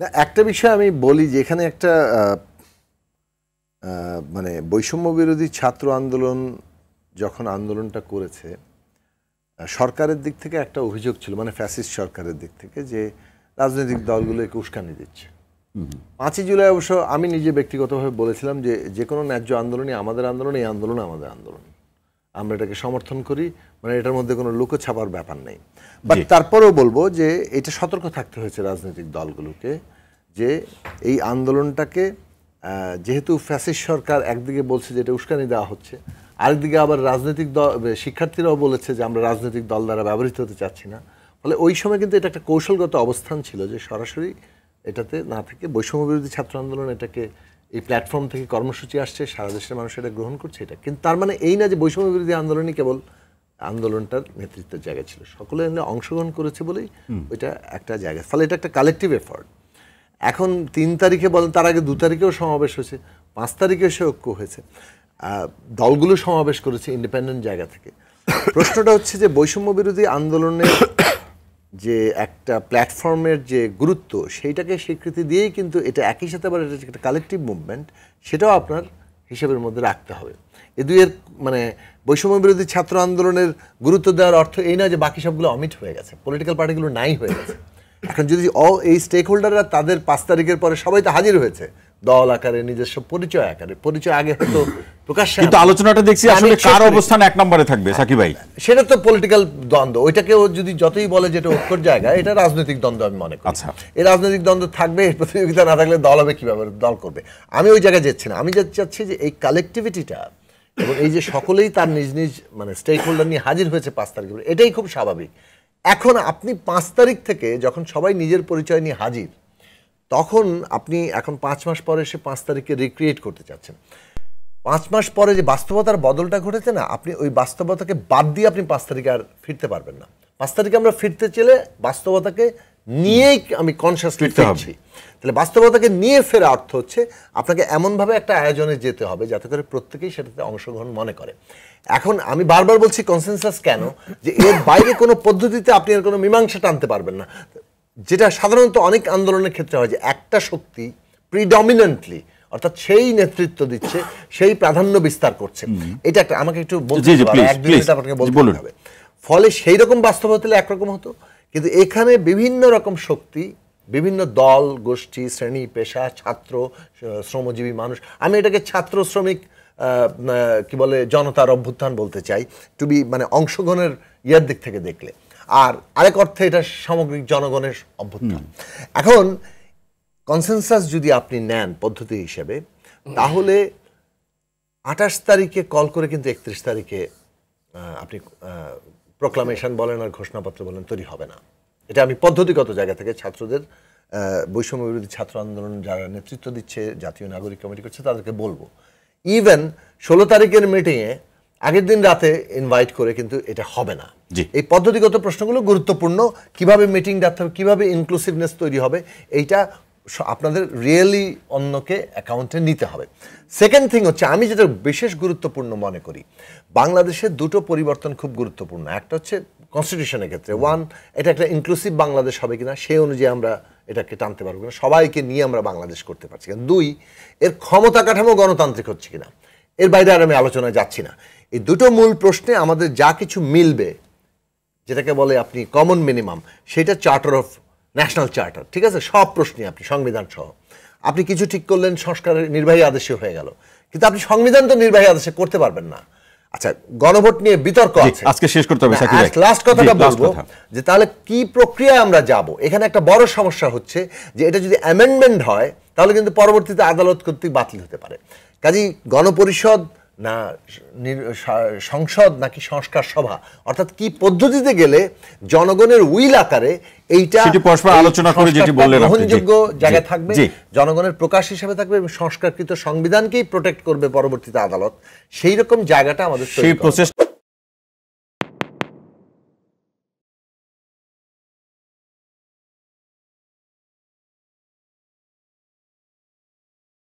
না, একটা বিষয় আমি বলি যে এখানে একটা মানে বৈষম্য বিরোধী ছাত্র আন্দোলন যখন আন্দোলনটা করেছে, সরকারের দিক থেকে একটা অভিযোগ ছিল, মানে ফ্যাসিস্ট সরকারের দিক থেকে, যে রাজনৈতিক দলগুলোকে উস্কানি দিচ্ছে। 5ই জুলাই অবশ্য আমি নিজে ব্যক্তিগতভাবে বলেছিলাম যে যে কোনো ন্যায্য আন্দোলনই আমাদের আন্দোলন, এই আন্দোলন আমাদের আন্দোলন, আমরা এটাকে সমর্থন করি, মানে এটার মধ্যে কোনো লুকোছাপার ব্যাপার নেই। বাট তারপরেও বলবো যে এটা সতর্ক থাকতে হয়েছে রাজনৈতিক দলগুলোকে, যে এই আন্দোলনটাকে যেহেতু ফ্যাসিস্ট সরকার একদিকে বলছে যে এটা উস্কানি দেওয়া হচ্ছে, আরেকদিকে আবার রাজনৈতিক দল শিক্ষার্থীরাও বলেছে যে আমরা রাজনৈতিক দল দ্বারা ব্যবহৃত হতে চাচ্ছি না। ফলে ওই সময় কিন্তু এটা একটা কৌশলগত অবস্থান ছিল যে সরাসরি এটাতে না থেকে বৈষম্য বিরোধী ছাত্র আন্দোলন এটাকে এই প্ল্যাটফর্ম থেকে কর্মসূচি আসছে, সারা দেশের মানুষ এটা গ্রহণ করছে। এটা কিন্তু তার মানে এই না যে বৈষম্য বিরোধী আন্দোলনই কেবল আন্দোলনটার নেতৃত্বের জায়গা ছিল, সকলে অংশগ্রহণ করেছে বলেই ওইটা একটা জায়গা। ফলে এটা একটা কালেকটিভ এফার্ট। এখন 3 তারিখে বলেন, তার আগে 2 তারিখেও সমাবেশ হয়েছে, 5 তারিখে সে ঐক্য হয়েছে, দলগুলো সমাবেশ করেছে ইন্ডিপেন্ডেন্ট জায়গা থেকে। প্রশ্নটা হচ্ছে যে বৈষম্য বিরোধী আন্দোলনের যে একটা প্ল্যাটফর্মের যে গুরুত্ব, সেইটাকে স্বীকৃতি দিয়েই কিন্তু এটা একই সাথে আবার এটা একটা কালেকটিভ মুভমেন্ট, সেটাও আপনার হিসাবের মধ্যে রাখতে হবে। এ দুইয়ের মানে বৈষম্য বিরোধী ছাত্র আন্দোলনের গুরুত্ব দেওয়ার অর্থ এই না যে বাকি সবগুলো অমিট হয়ে গেছে, পলিটিক্যাল পার্টিগুলো নাই হয়ে গেছে। এখন যদি এই স্টেক হোল্ডাররা তাদের 5 তারিখের পরে সবাই তো হাজির হয়েছে দল আকারে, নিজস্ব পরিচয় আকারে, পরিচয় আগে হয়তো প্রকাশ্যে, কিন্তু আলোচনাটা দেখছি আসলে কার অবস্থান 1 নম্বরে থাকবে সাকিব ভাই, সেটা তো পলিটিক্যাল দ্বন্দ্ব। ওইটাকেও যদি যতই বলে যেটা ঐক্যর জায়গা, এটা রাজনৈতিক দ্বন্দ্ব আমি মনে করি। এই রাজনৈতিক দ্বন্দ্ব থাকবে, প্রতিযোগিতা না থাকলে দল হবে কিভাবে, দল করবে। আমি ওই জায়গায় যাচ্ছি না, আমি চাচ্ছি যে এই কালেকটিভিটিটা এবং এই যে সকলেই তার নিজ নিজ মানে স্টেক হোল্ডার নিয়ে হাজির হয়েছে 5 তারিখে, এটাই খুব স্বাভাবিক। এখন আপনি 5 তারিখ থেকে যখন সবাই নিজের পরিচয় নিয়ে হাজির, তখন আপনি এখন 5 মাস পরে এসে 5 তারিখে রিক্রিয়েট করতে চাচ্ছেন। 5 মাস পরে যে বাস্তবতার বদলটা ঘটেছে না, আপনি ওই বাস্তবতাকে বাদ দিয়ে আপনি 5 তারিখে আর ফিরতে পারবেন না। 5 তারিখে আমরা ফিরতে চেলে বাস্তবতাকে নিয়েই আমি কনসিয়াসলি ফিরছি। তাহলে বাস্তবতাকে নিয়ে ফেরা অর্থ হচ্ছে আপনাকে এমনভাবে একটা আয়োজনে যেতে হবে যাতে করে প্রত্যেকেই সেটাতে অংশগ্রহণ মনে করে। এখন আমি বারবার বলছি কনসেনসাস কেন, যে এর বাইরে কোনো পদ্ধতিতে আপনি এর কোনো মীমাংসা টানতে পারবেন না, যেটা সাধারণত অনেক আন্দোলনের ক্ষেত্রে হয় যে একটা শক্তি প্রিডমিনেন্টলি, অর্থাৎ সেই নেতৃত্ব দিচ্ছে, সেই প্রাধান্য বিস্তার করছে। এটা একটা আমাকে একটু বলতে হবে। ফলে সেই রকম বাস্তব হতে একরকম হতো, কিন্তু এখানে বিভিন্ন রকম শক্তি, বিভিন্ন দল গোষ্ঠী, শ্রেণী পেশা, ছাত্র, শ্রমজীবী মানুষ, আমি এটাকে ছাত্র শ্রমিক কি বলে জনতার অভ্যুত্থান বলতে চাই, টু বি মানে অংশগ্রহণের ইয়ার দিক থেকে দেখলে, আর আরেক অর্থে এটা সামগ্রিক জনগণের অভ্যুত্থান। এখন কনসেনসাস যদি আপনি নেন পদ্ধতি হিসেবে, তাহলে 28 তারিখে কল করে কিন্তু 31 তারিখে আপনি প্রোক্লামেশন বলেন আর ঘোষণাপত্র বলেন তৈরি হবে না। এটা আমি পদ্ধতিগত জায়গা থেকে ছাত্রদের বৈষম্য বিরোধী ছাত্র আন্দোলন যারা নেতৃত্ব দিচ্ছে, জাতীয় নাগরিক কমিটি করছে, তাদেরকে বলবো ইভেন 16 তারিখের মিটিংয়ে আগের দিন রাতে ইনভাইট করে কিন্তু এটা হবে না। এই পদ্ধতিগত প্রশ্নগুলো গুরুত্বপূর্ণ, কিভাবে মিটিং ডাকতে হবে, কিভাবে ইনক্লুসিভনেস তৈরি হবে, এইটা আপনাদের রিয়েলি অন্যকে অ্যাকাউন্টে নিতে হবে। সেকেন্ড থিং হচ্ছে, আমি যেটা বিশেষ গুরুত্বপূর্ণ মনে করি, বাংলাদেশের দুটো পরিবর্তন খুব গুরুত্বপূর্ণ। একটা হচ্ছে কনস্টিটিউশনের ক্ষেত্রে, এটা একটা ইনক্লুসিভ বাংলাদেশ হবে কিনা, সেই অনুযায়ী আমরা এটাকে টানতে পারবো কিনা, সবাইকে নিয়ে আমরা বাংলাদেশ করতে পারছি কিনা। 2, এর ক্ষমতা কাঠামো গণতান্ত্রিক হচ্ছে কিনা। এর বাইরে আর আমি আলোচনায় যাচ্ছি না। এই দুটো মূল প্রশ্নে আমাদের যা কিছু মিলবে, যেটাকে বলে আপনি কমন মিনিমাম, সেটা চার্টার অফ ন্যাশনাল চার্টার, ঠিক আছে, সব প্রশ্নে আপনি সংবিধান সহ আপনি কিছু ঠিক করলেন, সংস্কারের নির্বাহী আদেশে হয়ে গেল, কিন্তু আপনি সংবিধান তো নির্বাহী আদেশে করতে পারবেন না। আচ্ছা, গণভোট নিয়ে বিতর্ক আছে, আজকে শেষ করতে হবে। লাস্ট কথাটা বলবো যে তাহলে কি প্রক্রিয়ায় আমরা যাব। এখানে একটা বড় সমস্যা হচ্ছে যে এটা যদি অ্যামেন্ডমেন্ট হয় তাহলে কিন্তু পরবর্তীতে আদালত কর্তৃক বাতিল হতে পারে। কাজেই গণপরিষদ না সংসদ নাকি সংস্কার সভা, অর্থাৎ কি পদ্ধতিতে গেলে জনগণের উইল আকারে এইটা আলোচনা করে যেটি বললেন গ্রহণযোগ্য জায়গায় থাকবে, জনগণের প্রকাশ হিসেবে থাকবে এবং সংস্কারকৃত সংবিধানকেই প্রোটেক্ট করবে পরবর্তীতে আদালত, সেই রকম জায়গাটা আমাদের